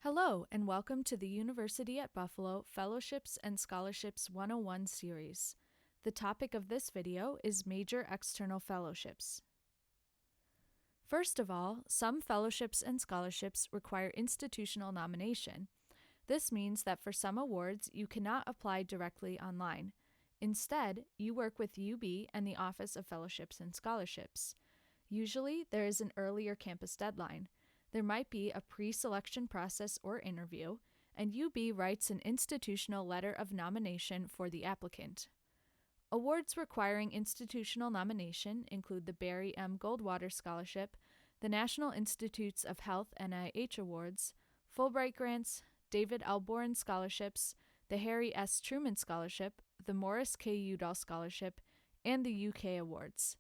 Hello, and welcome to the University at Buffalo Fellowships and Scholarships 101 series. The topic of this video is Major External Fellowships. First of all, some fellowships and scholarships require institutional nomination. This means that for some awards, you cannot apply directly online. Instead, you work with UB and the Office of Fellowships and Scholarships. Usually, there is an earlier campus deadline. There might be a pre-selection process or interview, and UB writes an institutional letter of nomination for the applicant. Awards requiring institutional nomination include the Barry M. Goldwater Scholarship, the National Institutes of Health NIH Awards, Fulbright Grants, David L. Boren Scholarships, the Harry S. Truman Scholarship, the Morris K. Udall Scholarship, and the UK Awards.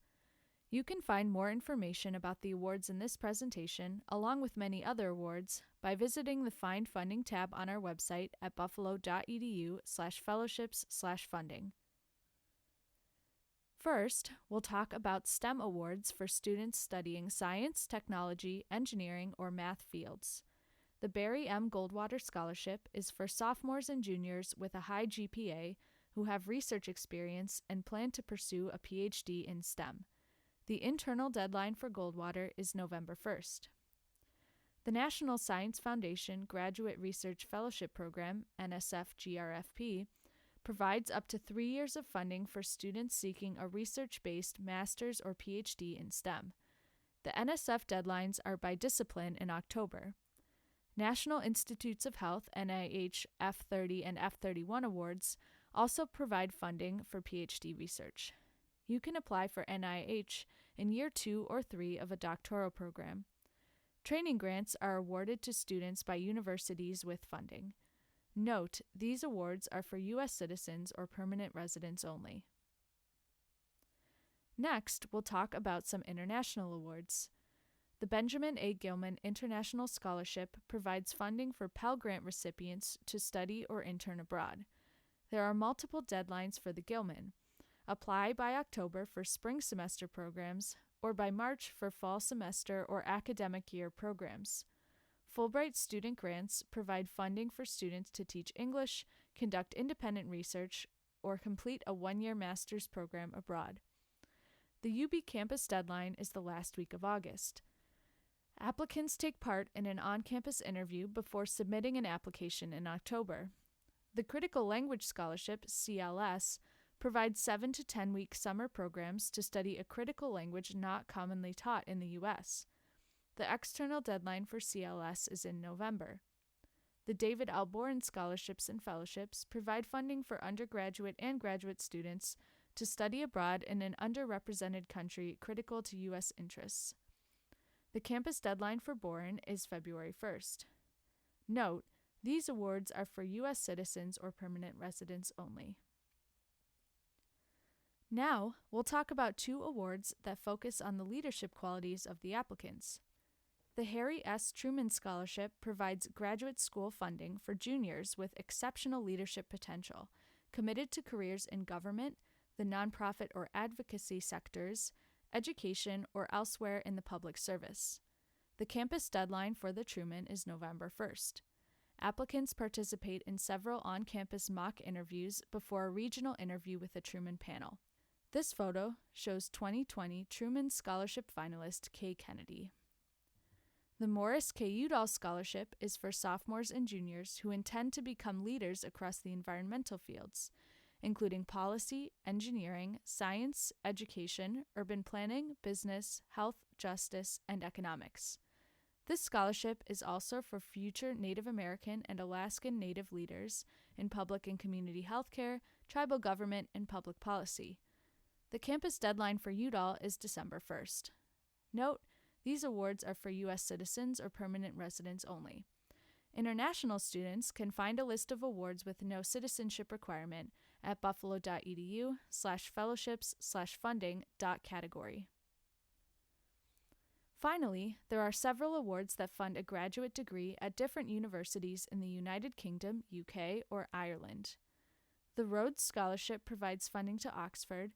You can find more information about the awards in this presentation, along with many other awards, by visiting the Find Funding tab on our website at buffalo.edu/fellowships/funding. First, we'll talk about STEM awards for students studying science, technology, engineering, or math fields. The Barry M. Goldwater Scholarship is for sophomores and juniors with a high GPA who have research experience and plan to pursue a PhD in STEM. The internal deadline for Goldwater is November 1st. The National Science Foundation Graduate Research Fellowship Program, NSF-GRFP, provides up to 3 years of funding for students seeking a research-based master's or PhD in STEM. The NSF deadlines are by discipline in October. National Institutes of Health NIH F30 and F31 awards also provide funding for PhD research. You can apply for NIH in year 2 or 3 of a doctoral program. Training grants are awarded to students by universities with funding. Note, these awards are for U.S. citizens or permanent residents only. Next, we'll talk about some international awards. The Benjamin A. Gilman International Scholarship provides funding for Pell Grant recipients to study or intern abroad. There are multiple deadlines for the Gilman. Apply by October for spring semester programs or by March for fall semester or academic year programs. Fulbright student grants provide funding for students to teach English, conduct independent research, or complete a 1-year master's program abroad. The UB campus deadline is the last week of August. Applicants take part in an on-campus interview before submitting an application in October. The Critical Language Scholarship, CLS, provides 7 to 10-week summer programs to study a critical language not commonly taught in the U.S. The external deadline for CLS is in November. The David L. Boren Scholarships and Fellowships provide funding for undergraduate and graduate students to study abroad in an underrepresented country critical to U.S. interests. The campus deadline for Boren is February 1st. Note, these awards are for U.S. citizens or permanent residents only. Now, we'll talk about 2 awards that focus on the leadership qualities of the applicants. The Harry S. Truman Scholarship provides graduate school funding for juniors with exceptional leadership potential, committed to careers in government, the nonprofit or advocacy sectors, education, or elsewhere in the public service. The campus deadline for the Truman is November 1st. Applicants participate in several on-campus mock interviews before a regional interview with a Truman panel. This photo shows 2020 Truman Scholarship finalist Kay Kennedy. The Morris K. Udall Scholarship is for sophomores and juniors who intend to become leaders across the environmental fields, including policy, engineering, science, education, urban planning, business, health, justice, and economics. This scholarship is also for future Native American and Alaskan Native leaders in public and community healthcare, tribal government, and public policy. The campus deadline for Udall is December 1st. Note, these awards are for U.S. citizens or permanent residents only. International students can find a list of awards with no citizenship requirement at buffalo.edu/fellowships/funding.category. Finally, there are several awards that fund a graduate degree at different universities in the United Kingdom, UK, or Ireland. The Rhodes Scholarship provides funding to Oxford.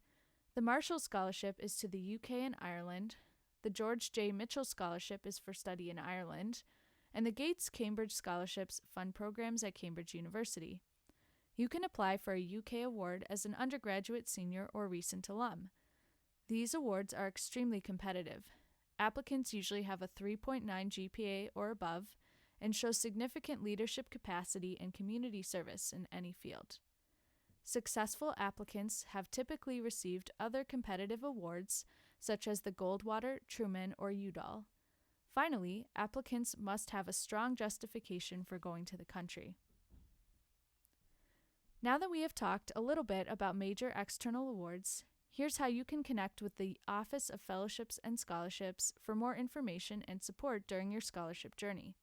The Marshall Scholarship is to the UK and Ireland. The George J. Mitchell Scholarship is for study in Ireland. and the Gates Cambridge Scholarships fund programs at Cambridge University. You can apply for a UK award as an undergraduate, senior, or recent alum. These awards are extremely competitive. Applicants usually have a 3.9 GPA or above and show significant leadership capacity and community service in any field. Successful applicants have typically received other competitive awards such as the Goldwater, Truman, or Udall. Finally, applicants must have a strong justification for going to the country. Now that we have talked a little bit about major external awards, here's how you can connect with the Office of Fellowships and Scholarships for more information and support during your scholarship journey.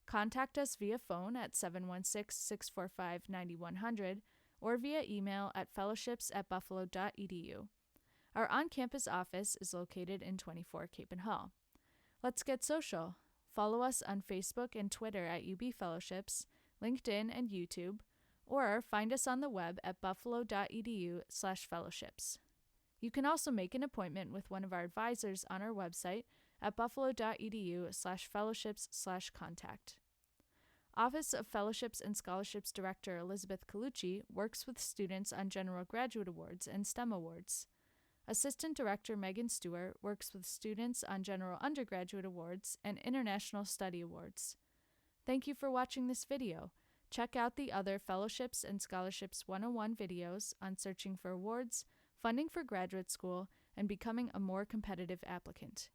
Contact us via phone at 716-645-9100 or via email at fellowships@buffalo.edu. Our on-campus office is located in 24 Capenhall. Let's get social. Follow us on Facebook and Twitter at UBFellowships, LinkedIn, and YouTube, or find us on the web at buffalo.edu/fellowships. You can also make an appointment with one of our advisors on our website at buffalo.edu/fellowships/contact. Office of Fellowships and Scholarships Director Elizabeth Colucci works with students on general graduate awards and STEM awards. Assistant Director Megan Stewart works with students on general undergraduate awards and international study awards. Thank you for watching this video. Check out the other Fellowships and Scholarships 101 videos on searching for awards, funding for graduate school, and becoming a more competitive applicant.